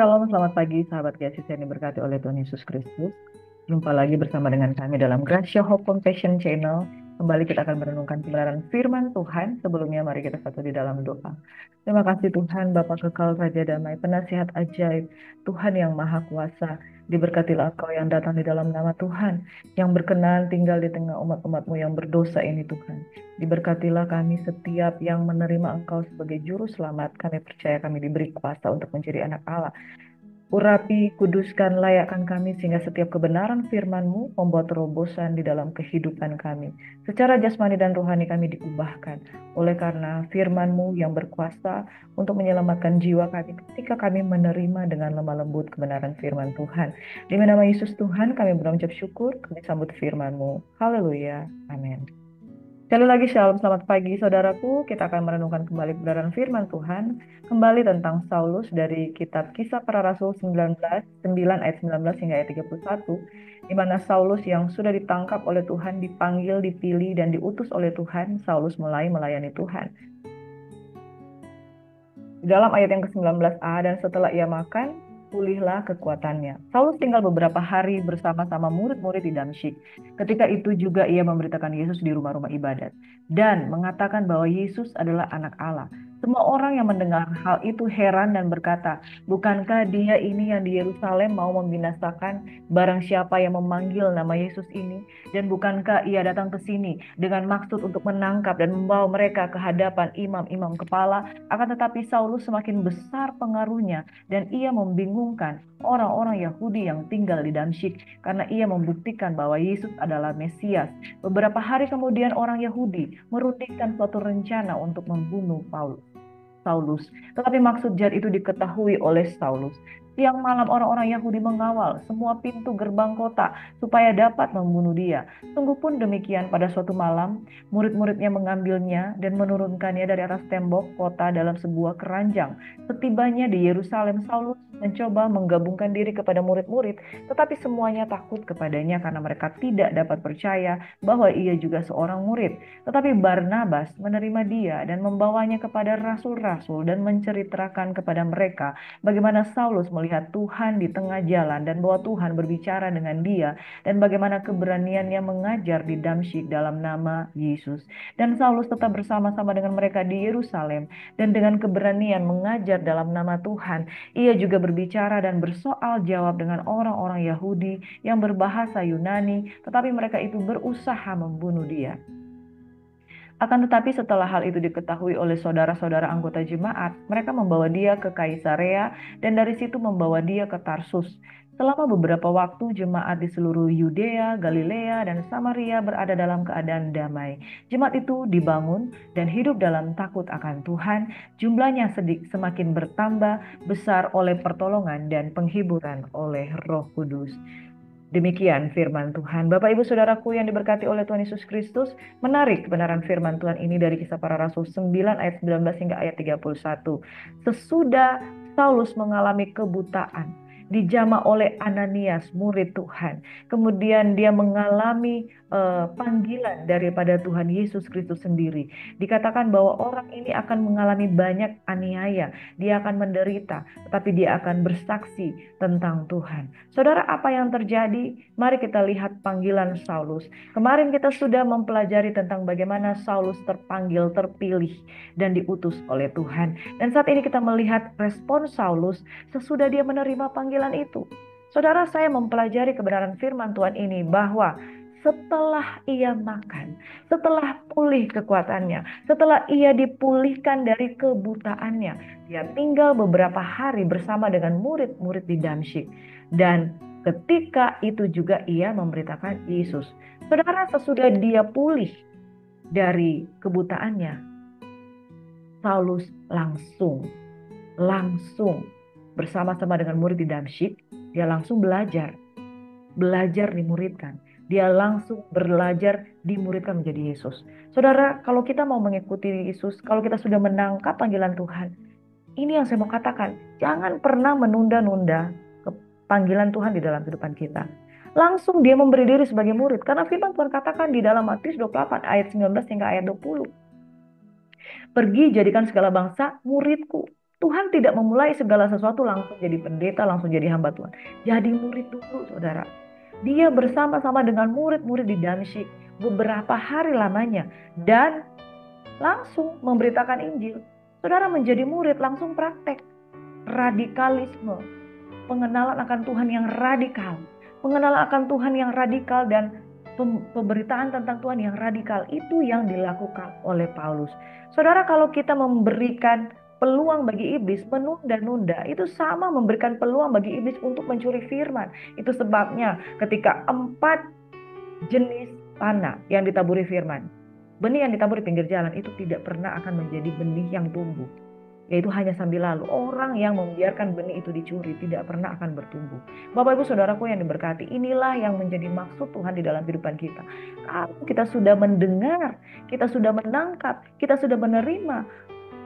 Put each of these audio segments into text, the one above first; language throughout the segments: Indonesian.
Shalom, selamat pagi sahabat kasih yang diberkati oleh Tuhan Yesus Kristus. Jumpa lagi bersama dengan kami dalam Gracia Hope Compassion Channel. Kembali kita akan merenungkan kebenaran firman Tuhan. Sebelumnya mari kita satu di dalam doa. Terima kasih Tuhan, Bapa Kekal Raja Damai, penasihat ajaib, Tuhan yang Maha Kuasa. Diberkatilah Engkau yang datang di dalam nama Tuhan, yang berkenan tinggal di tengah umat-umat-Mu yang berdosa ini Tuhan. Diberkatilah kami setiap yang menerima Engkau sebagai Juru Selamat. Kami percaya kami diberi kuasa untuk menjadi anak Allah. Urapi, kuduskan, layakkan kami sehingga setiap kebenaran firman-Mu membuat terobosan di dalam kehidupan kami. Secara jasmani dan rohani kami diubahkan oleh karena firman-Mu yang berkuasa untuk menyelamatkan jiwa kami ketika kami menerima dengan lemah lembut kebenaran firman Tuhan. Di nama Yesus Tuhan kami berucap syukur, kami sambut firman-Mu. Haleluya. Amin. Sekali lagi shalom, selamat pagi saudaraku. Kita akan merenungkan kembali kebenaran firman Tuhan. Kembali tentang Saulus dari kitab Kisah Para Rasul 9 ayat 19 hingga ayat 31. Di mana Saulus yang sudah ditangkap oleh Tuhan, dipanggil, dipilih, dan diutus oleh Tuhan, Saulus mulai melayani Tuhan. Di dalam ayat yang ke-19a, dan setelah ia makan, pulihlah kekuatannya. Saulus tinggal beberapa hari bersama-sama murid-murid di Damsyik. Ketika itu juga ia memberitakan Yesus di rumah-rumah ibadat dan mengatakan bahwa Yesus adalah anak Allah. Semua orang yang mendengar hal itu heran dan berkata, bukankah dia ini yang di Yerusalem mau membinasakan barang siapa yang memanggil nama Yesus ini? Dan bukankah ia datang ke sini dengan maksud untuk menangkap dan membawa mereka ke hadapan imam-imam kepala? Akan tetapi Saulus semakin besar pengaruhnya dan ia membingungkan orang-orang Yahudi yang tinggal di Damsyik karena ia membuktikan bahwa Yesus adalah Mesias. Beberapa hari kemudian orang Yahudi merundingkan suatu rencana untuk membunuh Saulus. Tetapi maksud jahat itu diketahui oleh Saulus. Siang malam orang-orang Yahudi mengawal semua pintu gerbang kota supaya dapat membunuh dia. Sungguh pun demikian pada suatu malam, murid-muridnya mengambilnya dan menurunkannya dari atas tembok kota dalam sebuah keranjang. Setibanya di Yerusalem, Saulus mencoba menggabungkan diri kepada murid-murid, tetapi semuanya takut kepadanya karena mereka tidak dapat percaya bahwa ia juga seorang murid. Tetapi Barnabas menerima dia dan membawanya kepada rasul-rasul dan menceritakan kepada mereka bagaimana Saulus melihat Tuhan di tengah jalan dan bahwa Tuhan berbicara dengan dia dan bagaimana keberaniannya mengajar di Damsyik dalam nama Yesus. Dan Saulus tetap bersama-sama dengan mereka di Yerusalem dan dengan keberanian mengajar dalam nama Tuhan. Ia juga berbicara dan bersoal jawab dengan orang-orang Yahudi yang berbahasa Yunani, tetapi mereka itu berusaha membunuh dia. Akan tetapi setelah hal itu diketahui oleh saudara-saudara anggota jemaat, mereka membawa dia ke Kaisarea dan dari situ membawa dia ke Tarsus. Selama beberapa waktu jemaat di seluruh Yudea, Galilea, dan Samaria berada dalam keadaan damai. Jemaat itu dibangun dan hidup dalam takut akan Tuhan. Jumlahnya semakin bertambah besar oleh pertolongan dan penghiburan oleh Roh Kudus. Demikian firman Tuhan. Bapak Ibu Saudaraku yang diberkati oleh Tuhan Yesus Kristus, menarik kebenaran firman Tuhan ini dari Kisah Para Rasul 9 ayat 19 hingga ayat 31. Sesudah Saulus mengalami kebutaan, dijamah oleh Ananias, murid Tuhan. Kemudian dia mengalami panggilan daripada Tuhan Yesus Kristus sendiri. Dikatakan bahwa orang ini akan mengalami banyak aniaya, dia akan menderita, tetapi dia akan bersaksi tentang Tuhan. Saudara, apa yang terjadi? Mari kita lihat panggilan Saulus. Kemarin kita sudah mempelajari tentang bagaimana Saulus terpanggil, terpilih, dan diutus oleh Tuhan. Dan saat ini kita melihat respon Saulus sesudah dia menerima panggilan itu. Saudara, saya mempelajari kebenaran firman Tuhan ini bahwa setelah ia makan, setelah pulih kekuatannya, setelah ia dipulihkan dari kebutaannya, dia tinggal beberapa hari bersama dengan murid-murid di Damsyik. Dan ketika itu juga ia memberitakan Yesus. Saudara, sesudah dia pulih dari kebutaannya, Saulus langsung bersama-sama dengan murid di Damsyik, dia langsung belajar dimuridkan. Dia langsung belajar dimuridkan menjadi Yesus. Saudara, kalau kita mau mengikuti Yesus, kalau kita sudah menangkap panggilan Tuhan, ini yang saya mau katakan, jangan pernah menunda-nunda panggilan Tuhan di dalam kehidupan kita. Langsung dia memberi diri sebagai murid, karena firman Tuhan katakan di dalam Matius 28 ayat 19 hingga ayat 20. Pergi jadikan segala bangsa muridku. Tuhan tidak memulai segala sesuatu langsung jadi pendeta, langsung jadi hamba Tuhan. Jadi murid dulu, saudara. Dia bersama-sama dengan murid-murid di Damsyik beberapa hari lamanya dan langsung memberitakan Injil. Saudara menjadi murid langsung praktek. Radikalisme, pengenalan akan Tuhan yang radikal. Pengenalan akan Tuhan yang radikal dan pemberitaan tentang Tuhan yang radikal itu yang dilakukan oleh Paulus. Saudara, kalau kita memberikan peluang bagi iblis menunda-nunda, itu sama memberikan peluang bagi iblis untuk mencuri firman. Itu sebabnya ketika 4 jenis tanah yang ditaburi firman, benih yang ditabur di pinggir jalan itu tidak pernah akan menjadi benih yang tumbuh. Yaitu hanya sambil lalu. Orang yang membiarkan benih itu dicuri tidak pernah akan bertumbuh. Bapak Ibu Saudaraku yang diberkati, inilah yang menjadi maksud Tuhan di dalam kehidupan kita. Kalau kita sudah mendengar, kita sudah menangkap, kita sudah menerima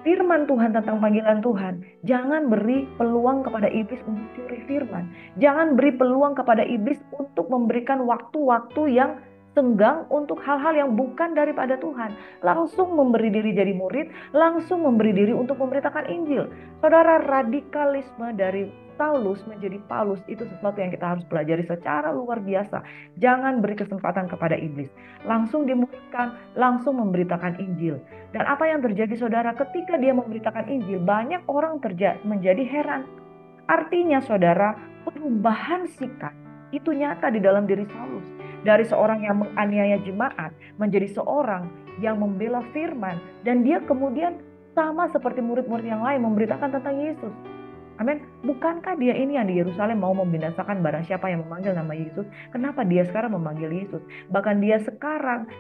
firman Tuhan tentang panggilan Tuhan, jangan beri peluang kepada iblis untuk curi firman. Jangan beri peluang kepada iblis untuk memberikan waktu-waktu yang senggang untuk hal-hal yang bukan daripada Tuhan. Langsung memberi diri jadi murid, langsung memberi diri untuk memberitakan Injil. Saudara, radikalisme dari Saulus menjadi Paulus itu sesuatu yang kita harus pelajari secara luar biasa. Jangan beri kesempatan kepada iblis. Langsung dimuridkan, langsung memberitakan Injil. Dan apa yang terjadi, saudara, ketika dia memberitakan Injil, banyak orang menjadi heran. Artinya, saudara, perubahan sikap itu nyata di dalam diri Saulus. Dari seorang yang menganiaya jemaat menjadi seorang yang membela firman. Dan dia kemudian sama seperti murid-murid yang lain memberitakan tentang Yesus. Amin. Bukankah dia ini yang di Yerusalem mau membinasakan barang siapa yang memanggil nama Yesus? Kenapa dia sekarang memanggil Yesus? Bahkan dia sekarang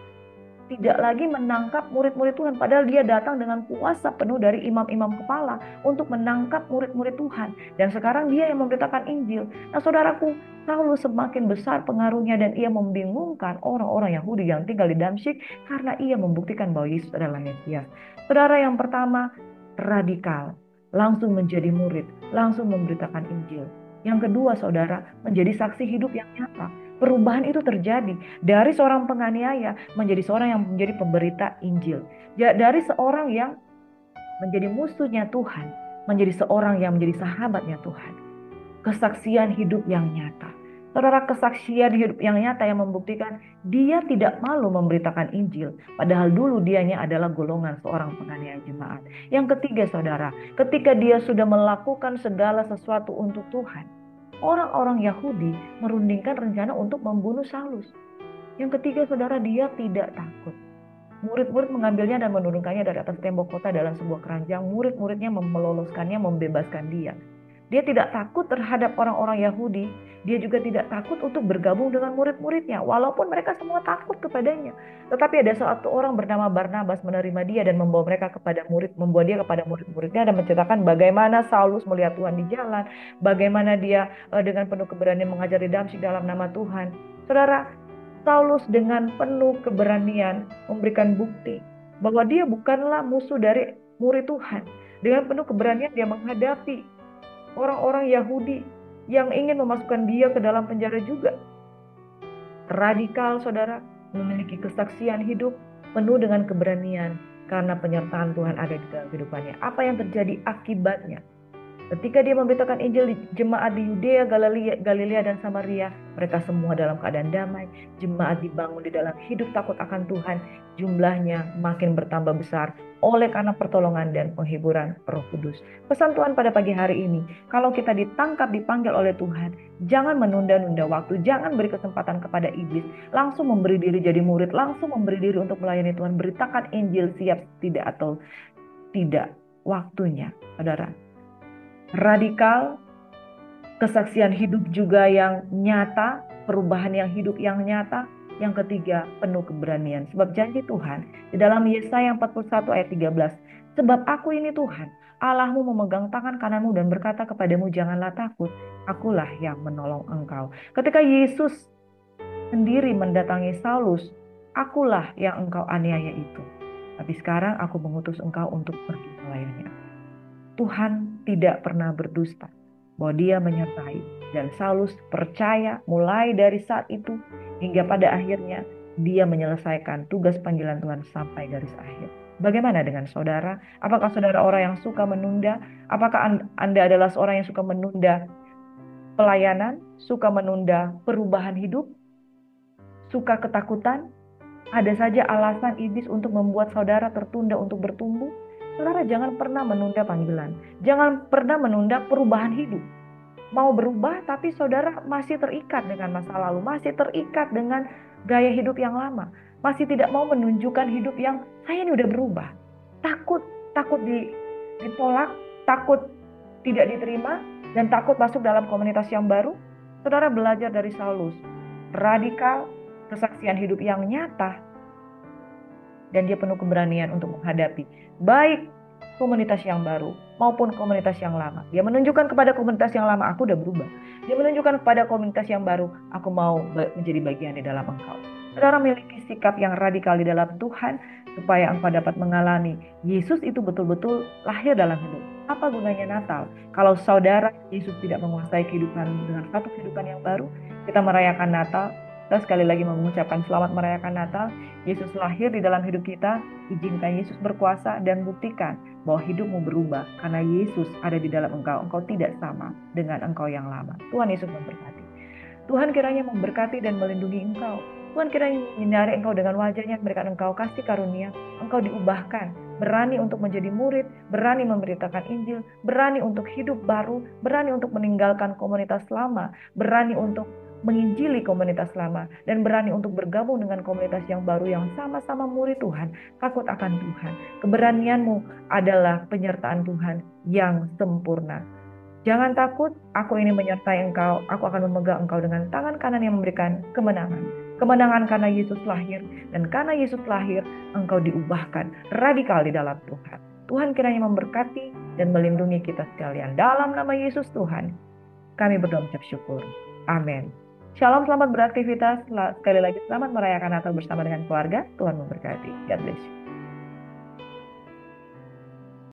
tidak lagi menangkap murid-murid Tuhan. Padahal dia datang dengan kuasa penuh dari imam-imam kepala untuk menangkap murid-murid Tuhan. Dan sekarang dia yang memberitakan Injil. Nah, saudaraku, Saulus semakin besar pengaruhnya dan ia membingungkan orang-orang Yahudi yang tinggal di Damsyik karena ia membuktikan bahwa Yesus adalah Mesias. Saudara, yang pertama, radikal. Langsung menjadi murid, langsung memberitakan Injil. Yang kedua, saudara, menjadi saksi hidup yang nyata. Perubahan itu terjadi dari seorang penganiaya menjadi seorang yang menjadi pemberita Injil. Dari seorang yang menjadi musuhnya Tuhan, menjadi seorang yang menjadi sahabatnya Tuhan. Kesaksian hidup yang nyata. Saudara, kesaksian hidup yang nyata yang membuktikan dia tidak malu memberitakan Injil. Padahal dulu dianya adalah golongan seorang penganiaya jemaat. Yang ketiga, saudara, ketika dia sudah melakukan segala sesuatu untuk Tuhan, orang-orang Yahudi merundingkan rencana untuk membunuh Saulus. Yang ketiga, saudara, dia tidak takut. Murid-murid mengambilnya dan menurunkannya dari atas tembok kota dalam sebuah keranjang. Murid-muridnya meloloskannya, membebaskan dia. Dia tidak takut terhadap orang-orang Yahudi. Dia juga tidak takut untuk bergabung dengan murid-muridnya. Walaupun mereka semua takut kepadanya. Tetapi ada satu orang bernama Barnabas menerima dia dan membawa dia kepada murid-muridnya dan menceritakan bagaimana Saulus melihat Tuhan di jalan. Bagaimana dia dengan penuh keberanian mengajar di Damsyik dalam nama Tuhan. Saudara, Saulus dengan penuh keberanian memberikan bukti bahwa dia bukanlah musuh dari murid Tuhan. Dengan penuh keberanian dia menghadapi orang-orang Yahudi yang ingin memasukkan dia ke dalam penjara juga. Radikal, saudara, memiliki kesaksian hidup penuh dengan keberanian karena penyertaan Tuhan ada di dalam kehidupannya. Apa yang terjadi akibatnya? Ketika dia memberitakan Injil di jemaat di Yudea, Galilea dan Samaria, mereka semua dalam keadaan damai. Jemaat dibangun di dalam hidup takut akan Tuhan. Jumlahnya makin bertambah besar oleh karena pertolongan dan penghiburan Roh Kudus. Pesan Tuhan pada pagi hari ini, kalau kita ditangkap, dipanggil oleh Tuhan, jangan menunda-nunda waktu, jangan beri kesempatan kepada iblis. Langsung memberi diri jadi murid, langsung memberi diri untuk melayani Tuhan. Beritakan Injil siap tidak atau tidak waktunya, saudara. Radikal, kesaksian hidup juga yang nyata, perubahan yang hidup yang nyata. Yang ketiga, penuh keberanian. Sebab janji Tuhan di dalam Yesaya 41 ayat 13. Sebab aku ini Tuhan, Allahmu memegang tangan kananmu dan berkata kepadamu, janganlah takut, akulah yang menolong engkau. Ketika Yesus sendiri mendatangi Saulus, akulah yang engkau aniaya itu. Tapi sekarang aku mengutus engkau untuk pergi melayani. Tuhan tidak pernah berdusta bahwa dia menyertai. Dan Saulus percaya mulai dari saat itu hingga pada akhirnya dia menyelesaikan tugas panggilan Tuhan sampai garis akhir. Bagaimana dengan saudara? Apakah saudara orang yang suka menunda? Apakah Anda adalah seorang yang suka menunda pelayanan, suka menunda perubahan hidup, suka ketakutan? Ada saja alasan iblis untuk membuat saudara tertunda untuk bertumbuh. Saudara jangan pernah menunda panggilan. Jangan pernah menunda perubahan hidup. Mau berubah tapi saudara masih terikat dengan masa lalu, masih terikat dengan gaya hidup yang lama, masih tidak mau menunjukkan hidup yang saya ini udah berubah. Takut, takut ditolak, takut tidak diterima, dan takut masuk dalam komunitas yang baru. Saudara belajar dari Saulus, radikal, kesaksian hidup yang nyata, dan dia penuh keberanian untuk menghadapi baik komunitas yang baru maupun komunitas yang lama. Dia menunjukkan kepada komunitas yang lama, aku udah berubah. Dia menunjukkan kepada komunitas yang baru, aku mau menjadi bagian di dalam engkau. Saudara miliki sikap yang radikal di dalam Tuhan supaya engkau dapat mengalami Yesus itu betul-betul lahir dalam hidup. Apa gunanya Natal? Kalau saudara Yesus tidak menguasai kehidupan dengan satu kehidupan yang baru, kita merayakan Natal. Kita sekali lagi mengucapkan selamat merayakan Natal. Yesus lahir di dalam hidup kita, izinkan Yesus berkuasa dan buktikan bahwa hidupmu berubah karena Yesus ada di dalam engkau. Engkau tidak sama dengan engkau yang lama. Tuhan Yesus memberkati. Tuhan kiranya memberkati dan melindungi engkau. Tuhan kiranya menyinari engkau dengan wajahnya, memberikan engkau kasih karunia. Engkau diubahkan, berani untuk menjadi murid, berani memberitakan Injil, berani untuk hidup baru, berani untuk meninggalkan komunitas lama, berani untuk menginjili komunitas lama, dan berani untuk bergabung dengan komunitas yang baru yang sama-sama murid Tuhan, takut akan Tuhan. Keberanianmu adalah penyertaan Tuhan yang sempurna. Jangan takut, aku ini menyertai engkau, aku akan memegang engkau dengan tangan kanan yang memberikan kemenangan. Kemenangan karena Yesus lahir, dan karena Yesus lahir, engkau diubahkan radikal di dalam Tuhan. Tuhan kiranya memberkati dan melindungi kita sekalian. Dalam nama Yesus Tuhan, kami berdoa mengucap syukur. Amin. Shalom, selamat beraktivitas. Sekali lagi selamat merayakan Natal bersama dengan keluarga. Tuhan memberkati. God bless you.